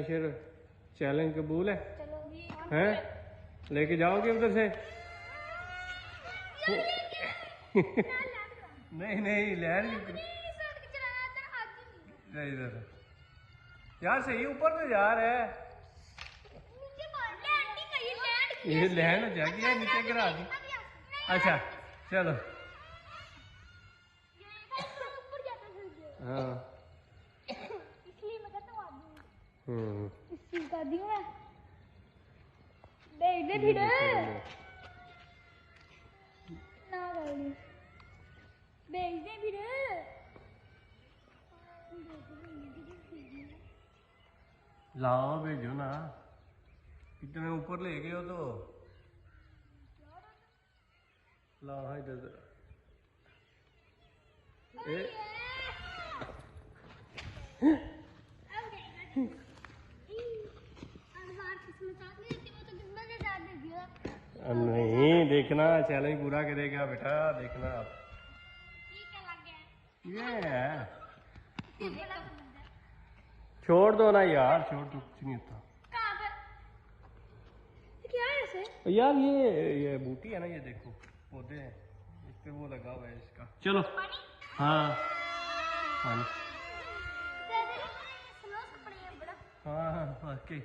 फिर चैलेंज कबूल है? चलो जी हैं लेके जाओगे उधर से? नहीं नहीं लैंड इधर यार सही ऊपर तो जा रहा है। ये लैंड हो जाएगी यार नीचे गिरा दी। अच्छा चलो हाँ इसलिए मैं कहता हूँ हम्म इस चीज का दी हूँ मैं देख दे फिर ना कर ली देख दे फिर लाओ भेजो ना कितने ऊपर ले गए हो तो लाओ हाँ इधर नहीं देखना चैलेंज पूरा करेगा बेटा देखना आप ये है छोड़ दो ना यार छोड़ दो कुछ नहीं होता क्या है ऐसे यार ये बूटी है ना ये देखो पौधे हैं इस पे वो लगा हुआ है इसका। चलो हाँ हाँ हाँ हाँ ओके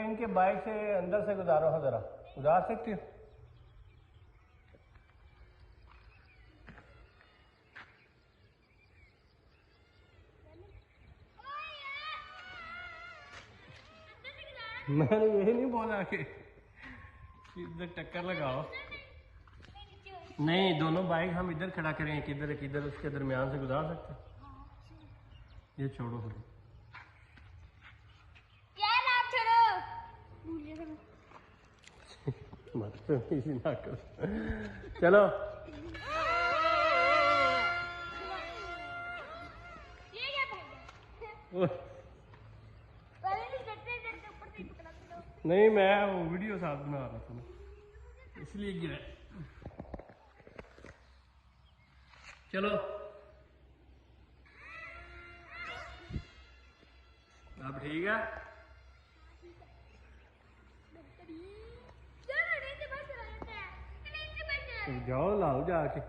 इनके बाइक से अंदर से गुजारो हाँ जरा गुजार सकती हो? मैंने यही नहीं बोला कि इधर टक्कर लगाओ। नहीं दोनों बाइक हम इधर खड़ा करें किधर किधर उसके दरमियान से गुजार सकते। ये छोड़ो खुद मत इसी ना करो। चलो नहीं मैं वो वीडियो साथ बना रहा था ना इसलिए गिरा। चलो अब ठीक है जाओ लाओ जाके।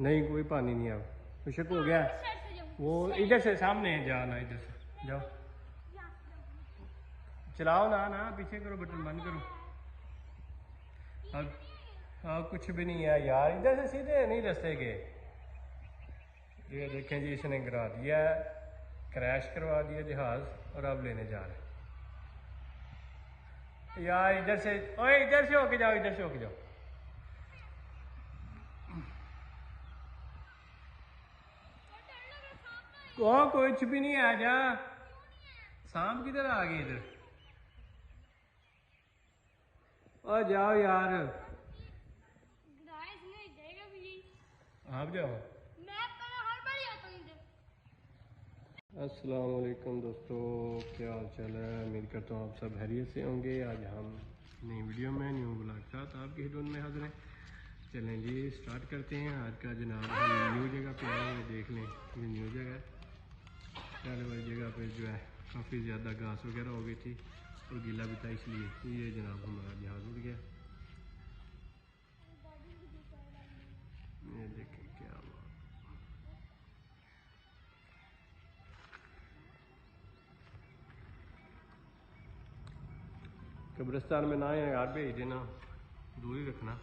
नहीं कोई पानी नहीं अब खुशक हो गया वो इधर से सामने है जाना इधर से जाओ चलाओ ना ना पीछे करो बटन बंद करो। अब हाँ कुछ भी नहीं है यार इधर से सीधे नहीं रास्ते के। ये देखें जी इसने गिरा दिया क्रैश करवा दिया जहाज और अब लेने जा रहे यार इधर से ओए इधर से होके जाओ इधर से होके जाओ। कुछ भी नहीं आ जा सांप किधर आ गए इधर और जाओ यार आप जाओ। अस्सलाम वालेकुम दोस्तों क्या हाल चाल है उम्मीद करता हूँ आप सब खैरियत से होंगे। आज हम नई वीडियो में न्यू ब्लॉग के साथ आपकी खिदमत में हाजिर हैं। चलें जी स्टार्ट करते हैं आज का जनाब। हम न्यू जगह पे आए हैं देख लें ये न्यू जगह पहले वाली जगह पे जो है काफ़ी ज़्यादा घास वगैरह हो गई थी और गीला भी था इसलिए ये जनाब हमारा जहाज़ उड़ गया। ये देखें क्या हुआ कब्रिस्तान में ना है यार भेज देना दूर ही रखना।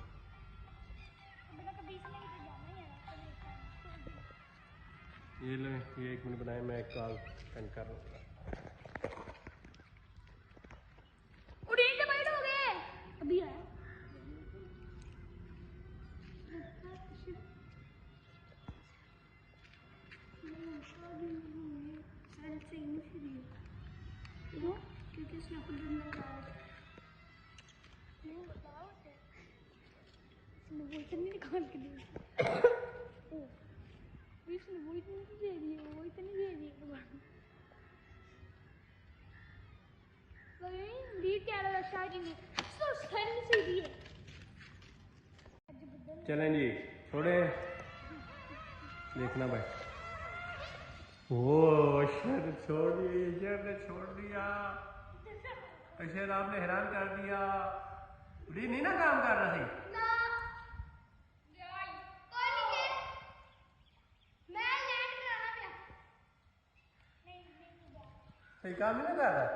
ये ले ये 1 मिनट बनाए मैं एक कॉल सेंड कर लूँगा। अभी आया क्योंकि उसने खुद निकाल के दिया इसने वो इतनी दे रही है वो इतनी दे रही है लीड क्या लगा स्टार्टिंग में तो ठंड से दी है चलें जी, छोड़े देखना भाई। ओ अशर छोड़ दिया, अशर ने छोड़ दिया। अशर आपने हैरान कर दिया। डी नहीं ना काम कर रहा थी। सही काम नहीं ना कर रहा।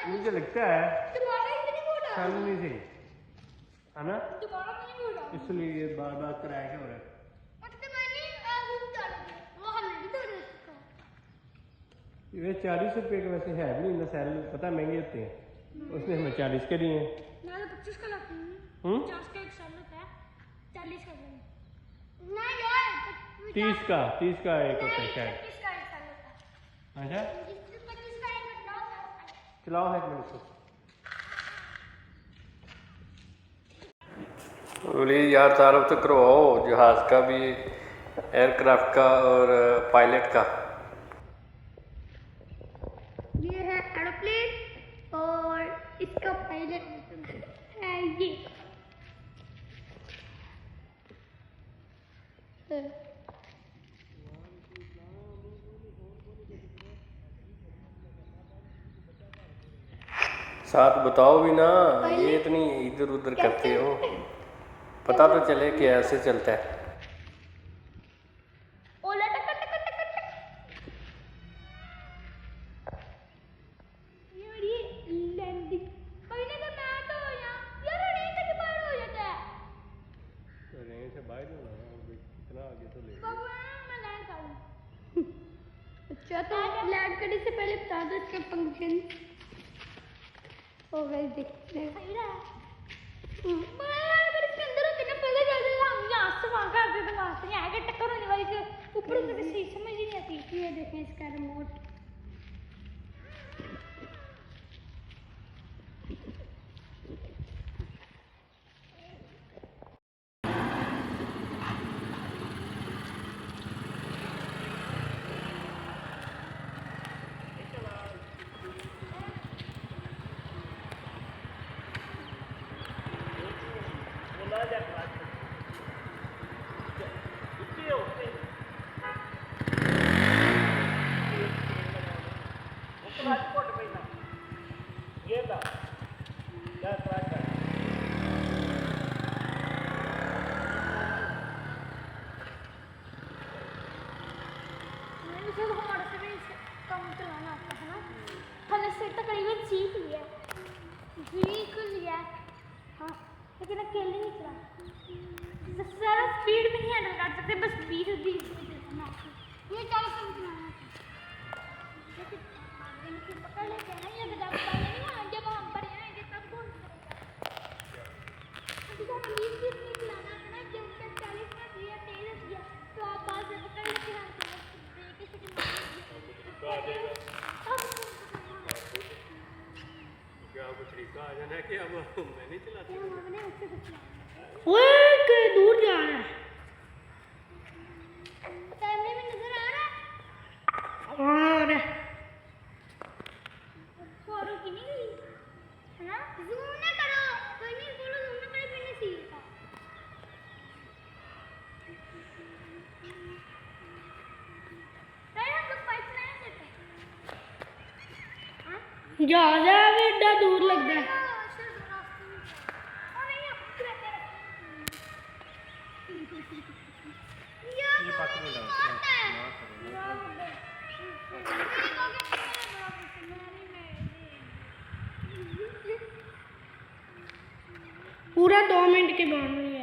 मुझे लगता है चालू नहीं थी, है ना, इसलिए ये बार बार क्रैक हो रहा है। ये 40 रुपये के वैसे है भी नहीं ना, सेल पता महंगे होते हैं, उसने हमें 40 के दिए हैं। 25 का लाती हूँ। 50 का एक सेल होता है, 40 का नहीं। नहीं यार 30 का एक होता है शायद। 25 का एक सेल होता है। अच्छा 25 का एक होता है। चलाओ एक मिनट को। बोलिए यार तारुफ तो करवाओ जहाज़ का भी, एयरक्राफ्ट का और पायलट का। ये है एरोप्लेन और इसका पायलट है ये। साथ बताओ भी ना, ये इतनी इधर उधर करते हो, पता तो चले कि ऐसे चलता है। ओला टक टक टक टक। ये मेरी लैंडिंग पहले तो मैं तो यार रेंज से बाहर हो जाता है। रेंज से बाहर होना है, कितना आगे तो ले। बाबू मैं लैंड करूं। अच्छा तो लैंड करने से पहले बता दो इसका फंक्शन। ओ गाइस देखते हैं सही रहा है। अगर इसके अंदर होते ना पहले जल्दी हम यहाँ से वहाँ कर देते, वहाँ से यहाँ के टक्कर होने वाली थी, ऊपर से किसी समझ ही नहीं आती। ये देखें इसका रिमोट। हमारे से भी कम चलाना आता है ना, हमने से तकरीबन सीख लिया हाँ, लेकिन अकेले नहीं चला ज़्यादा स्पीड में नहीं हैंडल कर सकते, बस 20 में चलाना आता है। ये ज़्यादा कम चलाना आता है, पकड़ लेते हैं ना। ये जब जब हम बड़े आएंगे तब कौन चलाना आता है ना, जब तक 40 का दिया तेज दिया तो आप बाल से पकड़ लेते हैं। क्या आपको तरीका आ जाना है कि अब मैं नहीं चलाती। दूर जा रहा है, कैमरे में नजर आ रहा है। और फोटो की नहीं गई है ना, जूम ना करो, कोई नहीं फोटो जूम ना करे फिर नहीं सीखता। हम लोग पाइप नहीं देते जहाज है भी इतना दूर लगता है। ये पात्र में डाल पूरा 2 मिनट के बाद में